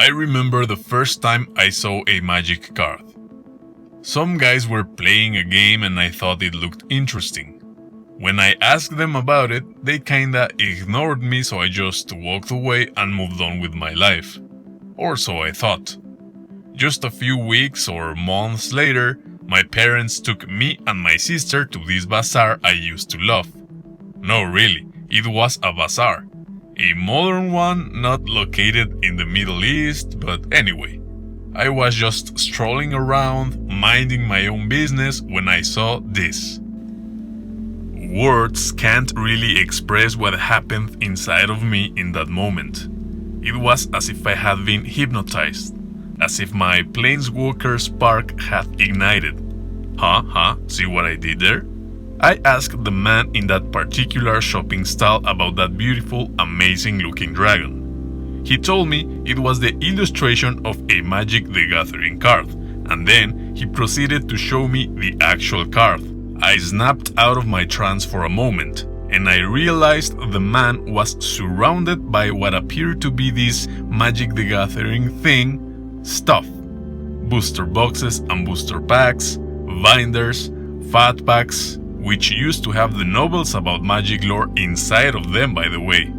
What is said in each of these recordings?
I remember the first time I saw a magic card. Some guys were playing a game and I thought it looked interesting. When I asked them about it, they kinda ignored me, so I just walked away and moved on with my life. Or so I thought. Just a few weeks or months later, my parents took me and my sister to this bazaar I used to love. No, really, it was a bazaar. A modern one, not located in the Middle East, but anyway. I was just strolling around, minding my own business when I saw this. Words can't really express what happened inside of me in that moment. It was as if I had been hypnotized, as if my planeswalker spark had ignited. See what I did there? I asked the man in that particular shopping stall about that beautiful, amazing-looking dragon. He told me it was the illustration of a Magic the Gathering card, and then he proceeded to show me the actual card. I snapped out of my trance for a moment, and I realized the man was surrounded by what appeared to be this Magic the Gathering thing, stuff. Booster boxes and booster packs, binders, fat packs, which used to have the novels about magic lore inside of them, by the way.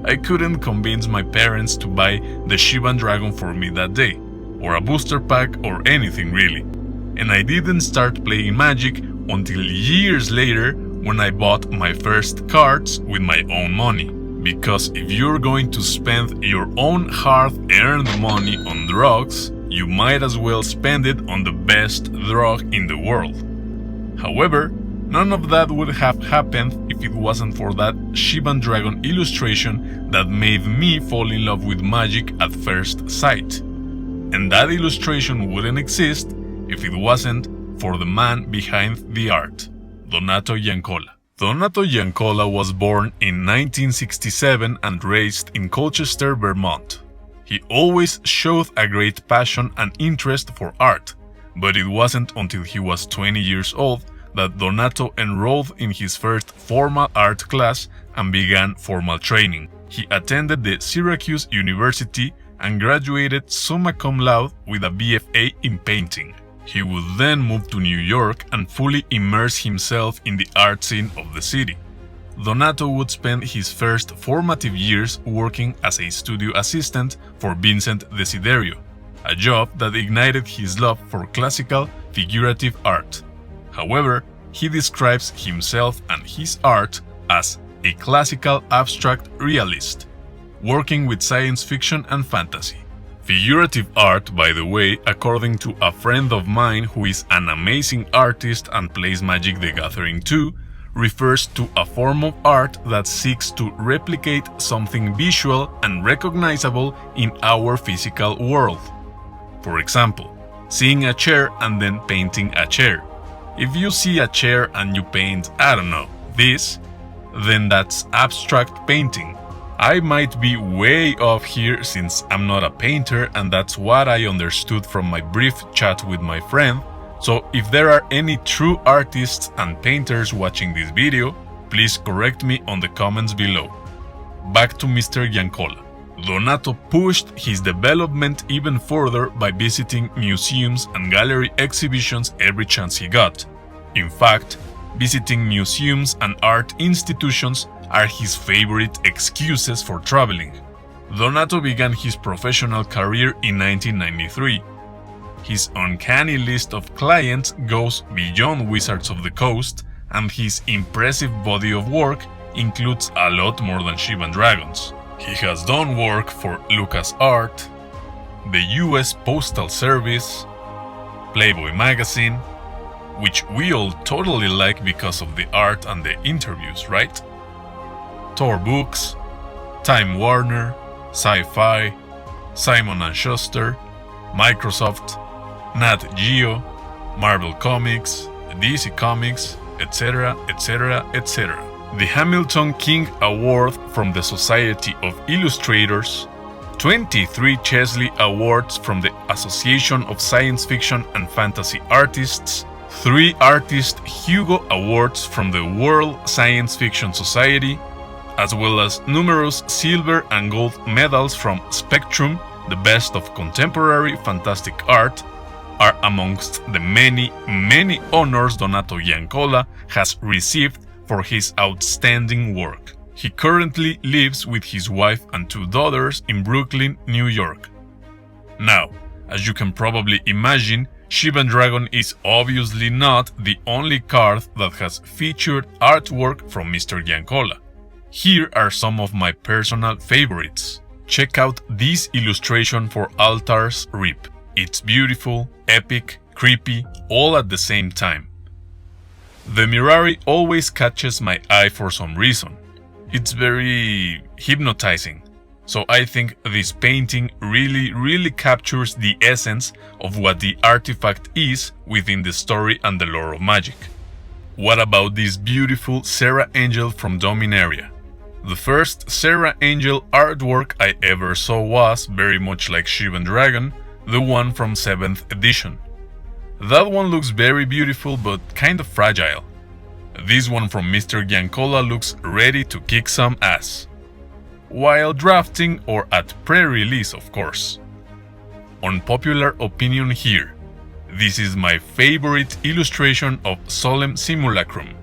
I couldn't convince my parents to buy the Shivan Dragon for me that day, or a booster pack or anything really, and I didn't start playing Magic until years later when I bought my first cards with my own money. Because if you're going to spend your own hard-earned money on drugs, you might as well spend it on the best drug in the world. However, none of that would have happened if it wasn't for that Shivan Dragon illustration that made me fall in love with magic at first sight. And that illustration wouldn't exist if it wasn't for the man behind the art, Donato Giancola. Donato Giancola was born in 1967 and raised in Colchester, Vermont. He always showed a great passion and interest for art, but it wasn't until he was 20 years old that Donato enrolled in his first formal art class and began formal training. He attended the Syracuse University and graduated summa cum laude with a BFA in painting. He would then move to New York and fully immerse himself in the art scene of the city. Donato would spend his first formative years working as a studio assistant for Vincent Desiderio, a job that ignited his love for classical figurative art. However, he describes himself and his art as a classical abstract realist, working with science fiction and fantasy. Figurative art, by the way, according to a friend of mine who is an amazing artist and plays Magic the Gathering too, refers to a form of art that seeks to replicate something visual and recognizable in our physical world. For example, seeing a chair and then painting a chair. If you see a chair and you paint, I don't know, this, then that's abstract painting. I might be way off here since I'm not a painter, and that's what I understood from my brief chat with my friend, so if there are any true artists and painters watching this video, please correct me on the comments below. Back to Mr. Giancola. Donato pushed his development even further by visiting museums and gallery exhibitions every chance he got. In fact, visiting museums and art institutions are his favorite excuses for traveling. Donato began his professional career in 1993. His uncanny list of clients goes beyond Wizards of the Coast, and his impressive body of work includes a lot more than Shivan Dragons. He has done work for LucasArts, the US Postal Service, Playboy magazine, which we all totally like because of the art and the interviews, right? Tor Books, Time Warner, Sci-Fi, Simon & Schuster, Microsoft, Nat Geo, Marvel Comics, DC Comics, etc., etc., etc. The Hamilton King Award from the Society of Illustrators, 23 Chesley Awards from the Association of Science Fiction and Fantasy Artists, 3 Artist Hugo Awards from the World Science Fiction Society, as well as numerous silver and gold medals from Spectrum, the best of contemporary fantastic art, are amongst the many honors Donato Giancola has received for his outstanding work. He currently lives with his wife and 2 daughters in Brooklyn, New York. Now, as you can probably imagine, Shivan Dragon is obviously not the only card that has featured artwork from Mr. Giancola. Here are some of my personal favorites. Check out this illustration for Altar's Rip. It's beautiful, epic, creepy, all at the same time. The Mirari always catches my eye for some reason. It's very hypnotizing. So I think this painting really captures the essence of what the artifact is within the story and the lore of Magic. What about this beautiful Serra Angel from Dominaria? The first Serra Angel artwork I ever saw was, very much like Shivan Dragon, the one from 7th edition. That one looks very beautiful but kind of fragile. This one from Mr. Giancola looks ready to kick some ass. While drafting or at pre-release, of course. Unpopular opinion here. This is my favorite illustration of Solemn Simulacrum.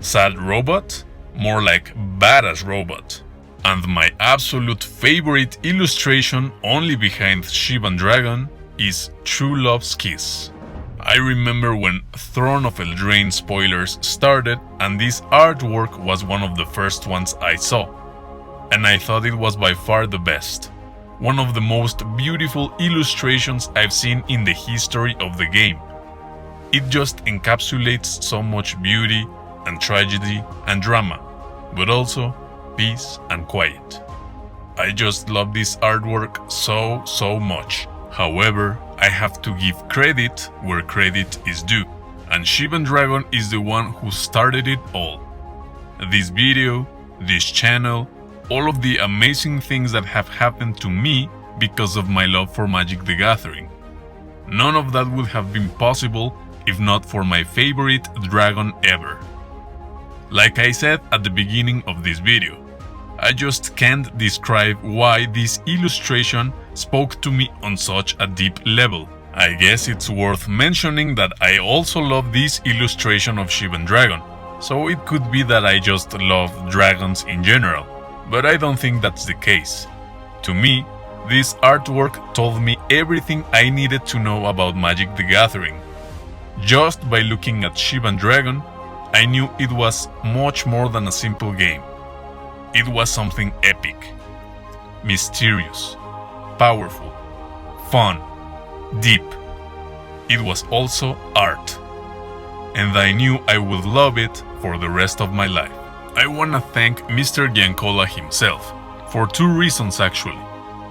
Sad robot? More like badass robot. And my absolute favorite illustration, only behind Shivan Dragon, is True Love's Kiss. I remember when Throne of Eldraine spoilers started and this artwork was one of the first ones I saw. And I thought it was by far the best. One of the most beautiful illustrations I've seen in the history of the game. It just encapsulates so much beauty and tragedy and drama, but also peace and quiet. I just love this artwork so much. However, I have to give credit where credit is due, and Shivan Dragon is the one who started it all. This video, this channel, all of the amazing things that have happened to me because of my love for Magic the Gathering. None of that would have been possible if not for my favorite dragon ever. Like I said at the beginning of this video, I just can't describe why this illustration spoke to me on such a deep level. I guess it's worth mentioning that I also love this illustration of Shivan Dragon, so it could be that I just love dragons in general, but I don't think that's the case. To me, this artwork told me everything I needed to know about Magic the Gathering. Just by looking at Shivan Dragon, I knew it was much more than a simple game. It was something epic, mysterious, powerful, fun, deep. It was also art. And I knew I would love it for the rest of my life. I wanna thank Mr. Giancola himself, for 2 reasons actually.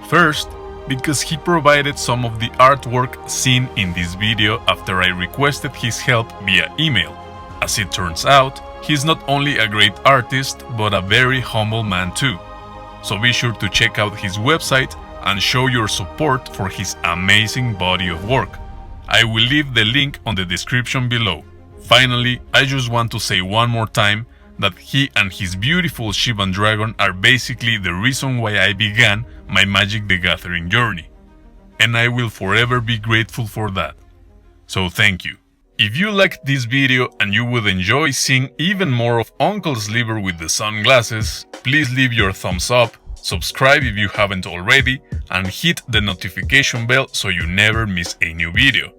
First, because he provided some of the artwork seen in this video after I requested his help via email. As it turns out, he's not only a great artist, but a very humble man too. So be sure to check out his website and show your support for his amazing body of work. I will leave the link on the description below. Finally, I just want to say one more time that he and his beautiful Shivan Dragon are basically the reason why I began my Magic the Gathering journey. And I will forever be grateful for that. So thank you. If you liked this video and you would enjoy seeing even more of Uncle Sliver with the sunglasses, please leave your thumbs up, subscribe if you haven't already, and hit the notification bell so you never miss a new video.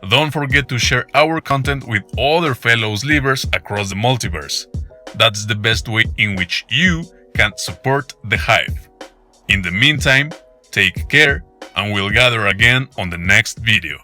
Don't forget to share our content with other fellow Slivers across the multiverse. That's the best way in which you can support the Hive. In the meantime, take care and we'll gather again on the next video.